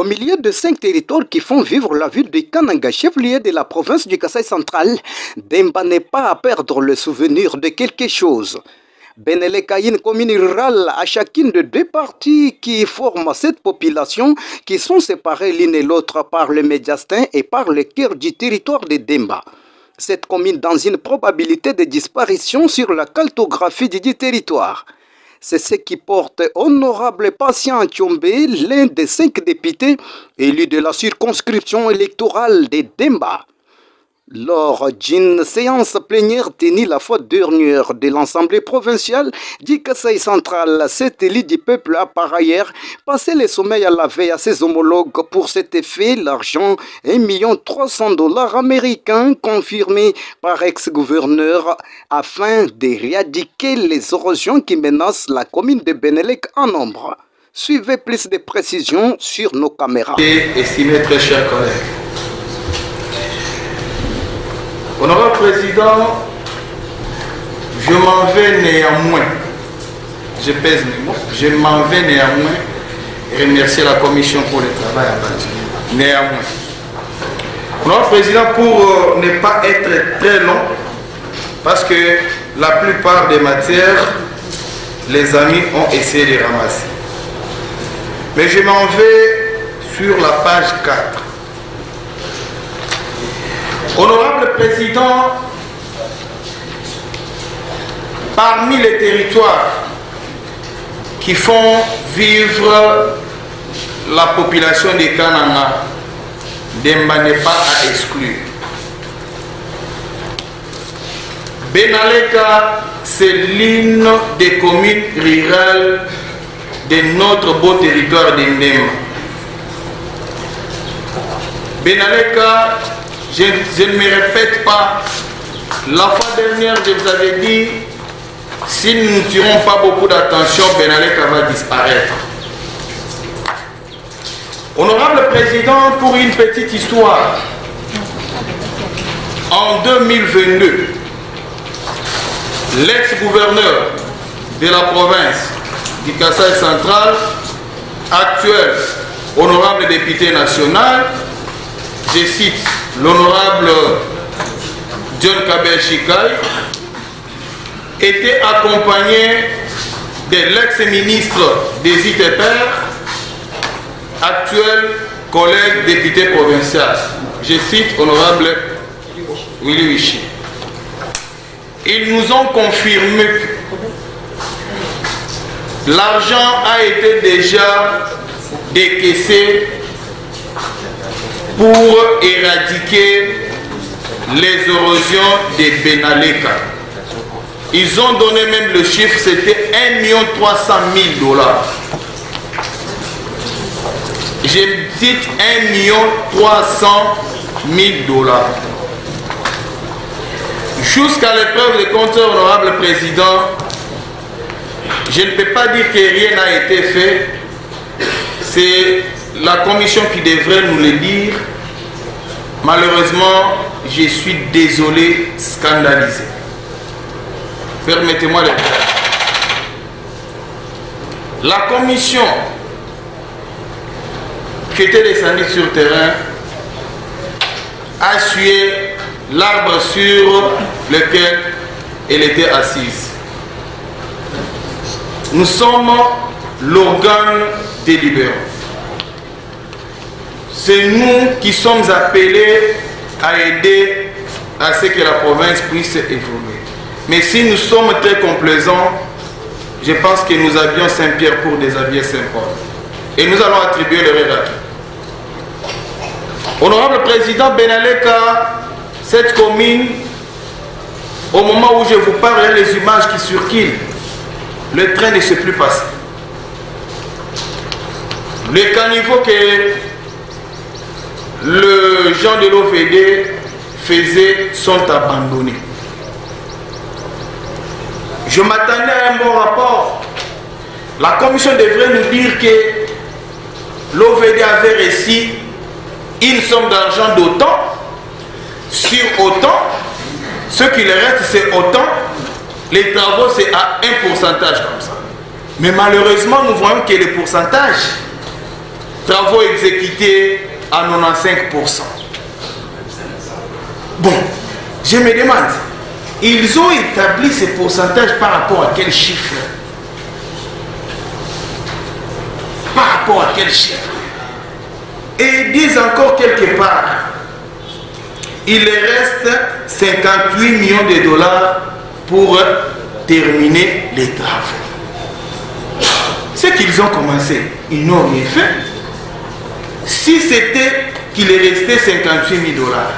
milieu de 5 territoires qui font vivre la ville de Kananga, chef-lieu de la province du Kasaï central, Demba n'est pas à perdre le souvenir de quelque chose. Benelek a une commune rurale à chacune de 2 parties qui forment cette population, qui sont séparées l'une et l'autre par le médiastin et par le cœur du territoire de Demba. Cette commune dans une probabilité de disparition sur la cartographie du territoire. C'est ce qui porte honorable Patient Tchombe, l'un des 5 députés élus de la circonscription électorale de Demba. Lors d'une séance plénière tenue la fois dernière de l'Assemblée provinciale du Kasaï central, cet élu du peuple a par ailleurs passé le sommeil à la veille à ses homologues pour cet effet l'argent $1 américains confirmé par ex-gouverneur afin d'éradiquer les érosions qui menacent la commune de Benelek en nombre. Suivez plus de précisions sur nos caméras. Estimés très chers collègues, Honorable Président, je m'en vais néanmoins, je pèse mes mots, je m'en vais néanmoins remercier la Commission pour le travail abattu. Néanmoins. Honorable Président, pour ne pas être très long, parce que la plupart des matières, les amis ont essayé de ramasser. Mais je m'en vais sur la page 4. Honorable Président, parmi les territoires qui font vivre la population de Kananga, Demba n'est pas à exclure. Benaleka, c'est l'une des communes rurales de notre beau territoire de Ndemba. Benaleka, je ne me répète pas, la fois dernière je vous avais dit, si nous ne tirons pas beaucoup d'attention, Benaleka va disparaître. Honorable Président, pour une petite histoire, en 2022, l'ex-gouverneur de la province du Kasaï central, actuel honorable député national, je cite l'honorable John Kabel Chikai, était accompagné de l'ex-ministre des ITPR, actuel collègue député provincial. Je cite honorable Willy Wichi. Ils nous ont confirmé que l'argent a été déjà décaissé pour éradiquer les érosions des Benaleka. Ils ont donné même le chiffre, c'était $1,3 million. J'ai dit $1,3 million. Jusqu'à l'épreuve des comptes, honorable Président, je ne peux pas dire que rien n'a été fait. C'est la commission qui devrait nous le dire. Malheureusement, je suis désolé, scandalisé. Permettez-moi de le dire. La commission qui était descendue sur le terrain a sué l'arbre sur lequel elle était assise. Nous sommes l'organe délibérant. C'est nous qui sommes appelés à aider à ce que la province puisse évoluer. Mais si nous sommes très complaisants, je pense que nous avions Saint-Pierre pour déshabiller Saint-Paul. Et nous allons attribuer le rédacteur. Honorable Président Benaleka, cette commune, au moment où je vous parle, il y a les images qui circulent. Le train ne s'est plus passé. Les caniveaux que le gens de l'OVD faisaient sont abandonnés. Je m'attendais à un bon rapport. La commission devrait nous dire que l'OVD avait reçu une somme d'argent d'autant, sur autant, ce qui lui reste c'est autant, les travaux c'est à un pourcentage comme ça. Mais malheureusement nous voyons que le pourcentage travaux exécutés à 95%. Bon, je me demande, ils ont établi ces pourcentages par rapport à quel chiffre? Par rapport à quel chiffre? Et ils disent encore quelque part, il reste 58 millions de dollars pour terminer les travaux. Ce qu'ils ont commencé, ils n'ont rien fait. Si c'était qu'il est resté 58 000 dollars,